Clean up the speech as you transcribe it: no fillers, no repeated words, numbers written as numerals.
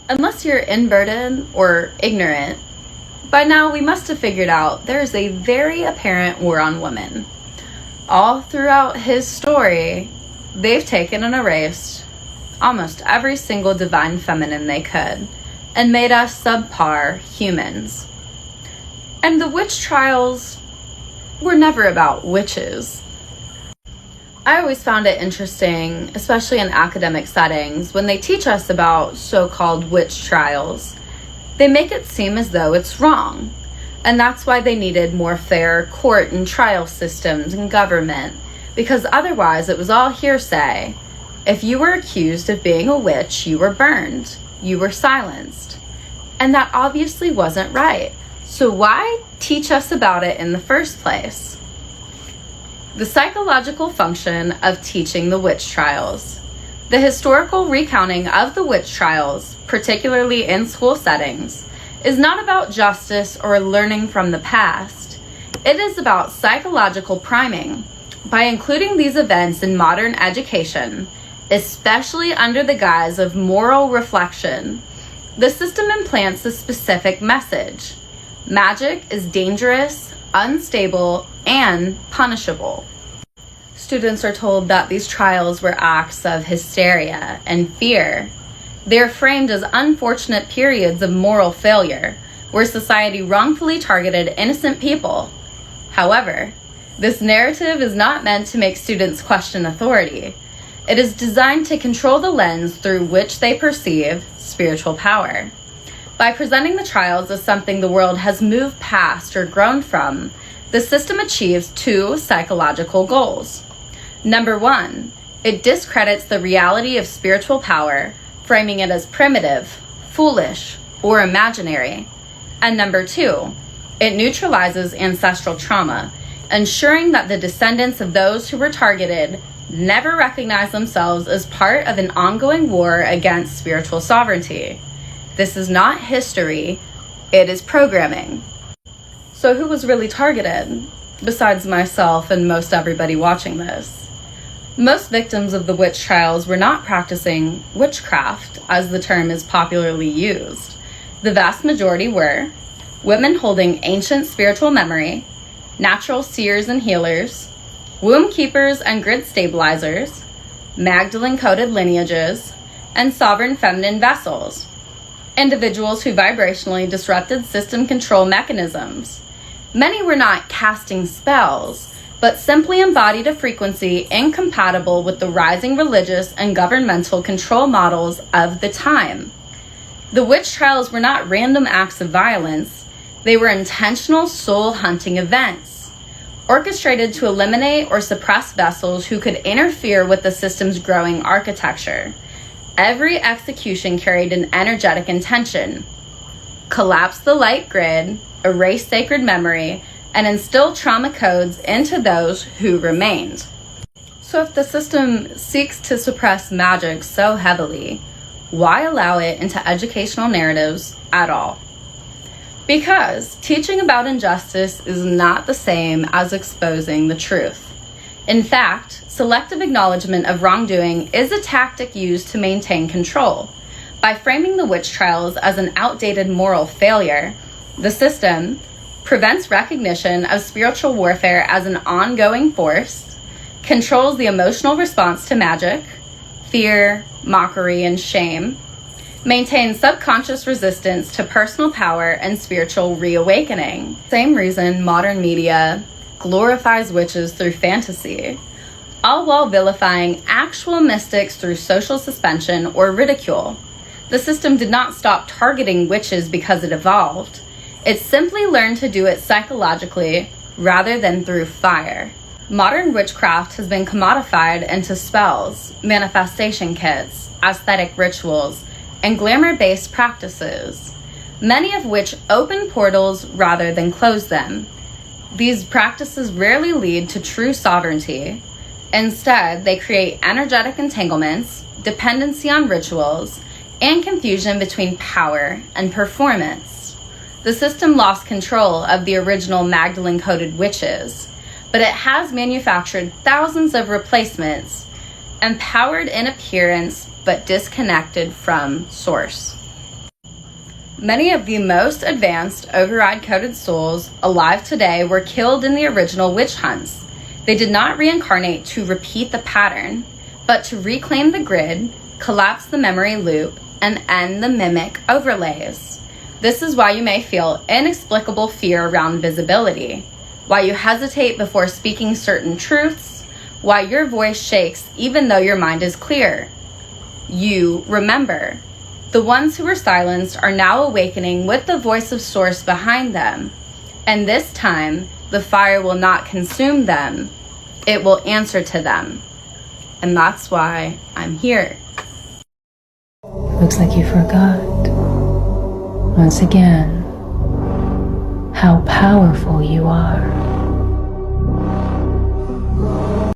Unless you're inverted or ignorant, by now we must have figured out there's a very apparent war on women. All throughout his story, they've taken and erased almost every single divine feminine they could and made us subpar humans. And the witch trials were never about witches. I always found it interesting, especially in academic settings, when they teach us about so-called witch trials. They make it seem as though it's wrong, and that's why they needed more fair court and trial systems and government, because otherwise it was all hearsay. If you were accused of being a witch, you were burned, you were silenced, and that obviously wasn't right. So why teach us about it in the first place? The psychological function of teaching the witch trials. The historical recounting of the witch trials, particularly in school settings, is not about justice or learning from the past. It is about psychological priming. By including these events in modern education, especially under the guise of moral reflection, the system implants a specific message. Magic is dangerous, unstable, and punishable. Students are told that these trials were acts of hysteria and fear. They are framed as unfortunate periods of moral failure, where society wrongfully targeted innocent people. However, this narrative is not meant to make students question authority. It is designed to control the lens through which they perceive spiritual power. By presenting the trials as something the world has moved past or grown from, the system achieves two psychological goals. Number one, it discredits the reality of spiritual power, framing it as primitive, foolish, or imaginary. And number two, it neutralizes ancestral trauma, ensuring that the descendants of those who were targeted never recognize themselves as part of an ongoing war against spiritual sovereignty. This is not history, it is programming. So who was really targeted, besides myself and most everybody watching this? Most victims of the witch trials were not practicing witchcraft, as the term is popularly used. The vast majority were women holding ancient spiritual memory, natural seers and healers, womb keepers and grid stabilizers, Magdalene-coded lineages, and sovereign feminine vessels. Individuals who vibrationally disrupted system control mechanisms. Many were not casting spells, but simply embodied a frequency incompatible with the rising religious and governmental control models of the time. The witch trials were not random acts of violence, they were intentional soul-hunting events, orchestrated to eliminate or suppress vessels who could interfere with the system's growing architecture. Every execution carried an energetic intention: collapse the light grid, erase sacred memory, and instill trauma codes into those who remained. So if the system seeks to suppress magic so heavily, why allow it into educational narratives at all? Because teaching about injustice is not the same as exposing the truth. In fact, selective acknowledgement of wrongdoing is a tactic used to maintain control. By framing the witch trials as an outdated moral failure, the system prevents recognition of spiritual warfare as an ongoing force, controls the emotional response to magic, fear, mockery, and shame, maintains subconscious resistance to personal power and spiritual reawakening. Same reason modern media glorifies witches through fantasy, all while vilifying actual mystics through social suspension or ridicule. The system did not stop targeting witches because it evolved. It simply learned to do it psychologically rather than through fire. Modern witchcraft has been commodified into spells, manifestation kits, aesthetic rituals, and glamour-based practices, many of which open portals rather than close them. These practices rarely lead to true sovereignty. Instead, they create energetic entanglements, dependency on rituals, and confusion between power and performance. The system lost control of the original Magdalene-coded witches, but it has manufactured thousands of replacements, empowered in appearance but disconnected from source. Many of the most advanced override-coded souls alive today were killed in the original witch hunts. They did not reincarnate to repeat the pattern, but to reclaim the grid, collapse the memory loop, and end the mimic overlays. This is why you may feel inexplicable fear around visibility, why you hesitate before speaking certain truths, why your voice shakes even though your mind is clear. You remember. The ones who were silenced are now awakening with the voice of Source behind them. And this time, the fire will not consume them. It will answer to them. And that's why I'm here. Looks like you forgot, once again, how powerful you are.